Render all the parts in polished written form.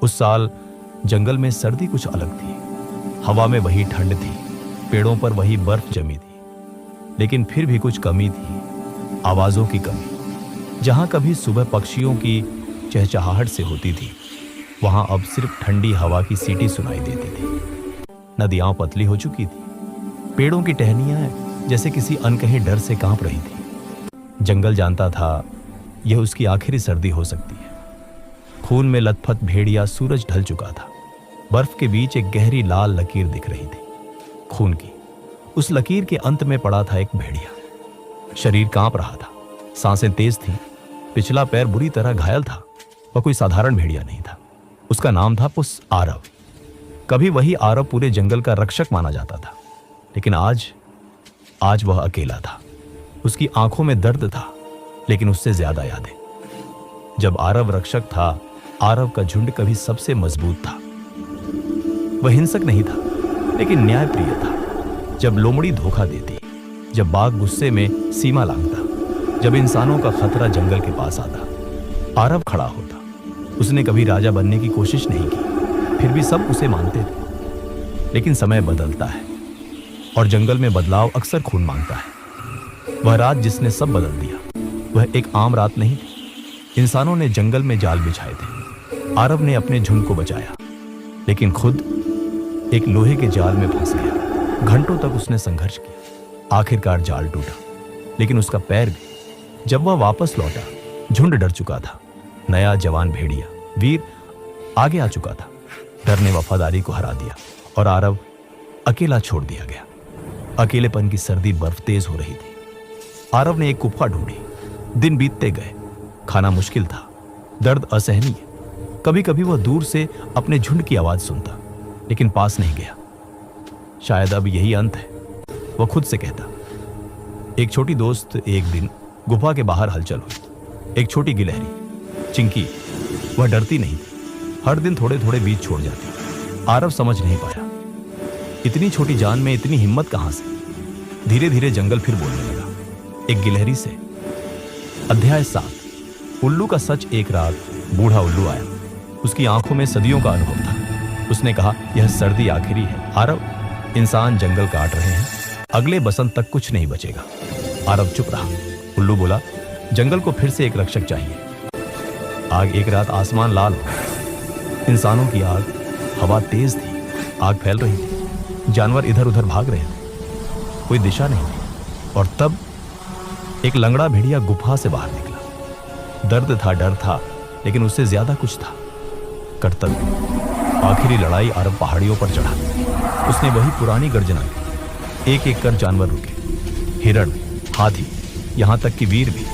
उस साल जंगल में सर्दी कुछ अलग थी। हवा में वही ठंड थी, पेड़ों पर वही बर्फ जमी थी, लेकिन फिर भी कुछ कमी थी, आवाजों की कमी। जहां कभी सुबह पक्षियों की चहचहाहट से होती थी, वहां अब सिर्फ ठंडी हवा की सीटी सुनाई देती थी। नदियां पतली हो चुकी थी, पेड़ों की टहनियां जैसे किसी अनकहे डर से कांप रही थी। जंगल जानता था यह उसकी आखिरी सर्दी हो सकती है। खून में लथपथ भेड़िया सूरज ढल चुका था। बर्फ के बीच एक गहरी लाल लकीर दिख रही थी, खून की। उस लकीर के अंत में पड़ा था एक भेड़िया। शरीर कांप रहा था, सांसें तेज थीं, पिछला पैर बुरी तरह घायल था। वह कोई साधारण भेड़िया नहीं था। उसका नाम था पुस आरव। कभी वही आरव पूरे जंगल का रक्षक माना जाता था, लेकिन आज वह अकेला था। उसकी आंखों में दर्द था, लेकिन उससे ज्यादा यादें। जब आरव रक्षक था, आरव का झुंड कभी सबसे मजबूत था। वह हिंसक नहीं था, लेकिन न्यायप्रिय था। जब लोमड़ी धोखा देती, जब बाघ गुस्से में सीमा लांघता, जब इंसानों का खतरा जंगल के पास आता, आरव खड़ा होता। उसने कभी राजा बनने की कोशिश नहीं की, फिर भी सब उसे मानते थे। लेकिन समय बदलता है, और जंगल में बदलाव अक्सर खून मांगता है। वह रात जिसने सब बदल दिया, वह एक आम रात नहीं थी। इंसानों ने जंगल में जाल बिछाए थे। आरव ने अपने झुंड को बचाया, लेकिन खुद एक लोहे के जाल में फंस गया। घंटों तक उसने संघर्ष किया। आखिरकार जाल टूटा, लेकिन उसका पैर भी। जब वह वापस लौटा, झुंड डर चुका था। नया जवान भेड़िया वीर आगे आ चुका था। डर ने वफादारी को हरा दिया, और आरव अकेला छोड़ दिया गया। अकेलेपन की सर्दी बर्फ तेज हो रही थी। आरव ने एक गुफा ढूंढी। दिन बीतते गए। खाना मुश्किल था, दर्द असहनीय। कभी कभी वह दूर से अपने झुंड की आवाज सुनता, लेकिन पास नहीं गया। शायद अब यही अंत है, वह खुद से कहता। एक छोटी दोस्त एक दिन गुफा के बाहर हलचल हुई। एक छोटी गिलहरी, चिंकी। वह डरती नहीं थी, हर दिन थोड़े थोड़े बीज छोड़ जाती। आरव समझ नहीं पाया, इतनी छोटी जान में इतनी हिम्मत कहां से। धीरे धीरे जंगल फिर बोलने लगा, एक गिलहरी से। अध्याय 7। उल्लू का सच। एक रात बूढ़ा उल्लू आया। उसकी आंखों में सदियों का अनुभव था। उसने कहा, यह सर्दी आखिरी है आरव। इंसान जंगल काट रहे हैं, अगले बसंत तक कुछ नहीं बचेगा। आरव चुप रहा। उल्लू बोला, जंगल को फिर से एक रक्षक चाहिए। आग। एक रात आसमान लाल हो। इंसानों की आग। हवा तेज थी, आग फैल रही थी। जानवर इधर उधर भाग रहे थे, कोई दिशा नहीं थी। और तब एक लंगड़ा भेड़िया गुफा से बाहर निकला। दर्द था, डर था, लेकिन उससे ज्यादा कुछ था, कर्तव्य। आखिरी लड़ाई। आरव पहाड़ियों पर चढ़ा। उसने वही पुरानी गर्जना की। एक एक कर जानवर रुके, हिरण, हाथी, यहां तक कि वीर भी।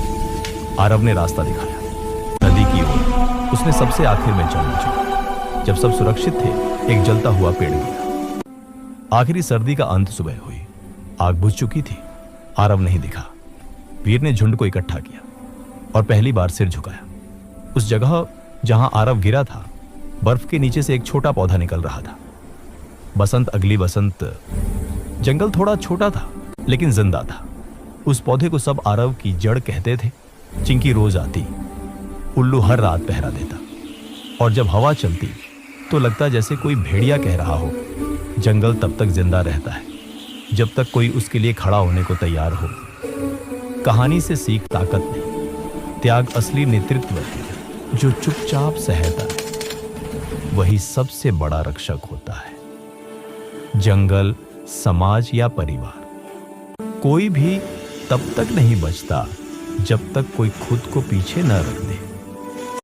आरव ने रास्ता दिखाया, नदी की ओर। उसने सबसे आखिर में चलना चुना। जब सब सुरक्षित थे, एक जलता हुआ पेड़ गिरा। आखिरी सर्दी का अंत। सुबह हुई, आग बुझ चुकी थी। आरव नहीं दिखा। वीर ने झुंड को इकट्ठा किया और पहली बार सिर झुकाया। उस जगह जहां आरव गिरा था, बर्फ के नीचे से एक छोटा पौधा निकल रहा था। बसंत, अगली बसंत। जंगल थोड़ा छोटा था, लेकिन जिंदा था। उस पौधे को सब आरव की जड़ कहते थे। चिंकी रोज आती, उल्लू हर रात पहरा देता, और जब हवा चलती तो लगता जैसे कोई भेड़िया कह रहा हो, जंगल तब तक जिंदा रहता है जब तक कोई उसके लिए खड़ा होने को तैयार हो। कहानी से सीख ताकत नहीं, त्याग असली नेतृत्व है। जो चुपचाप सहता है, वही सबसे बड़ा रक्षक होता है। जंगल, समाज या परिवार, कोई भी तब तक नहीं बचता जब तक कोई खुद को पीछे न रख दे।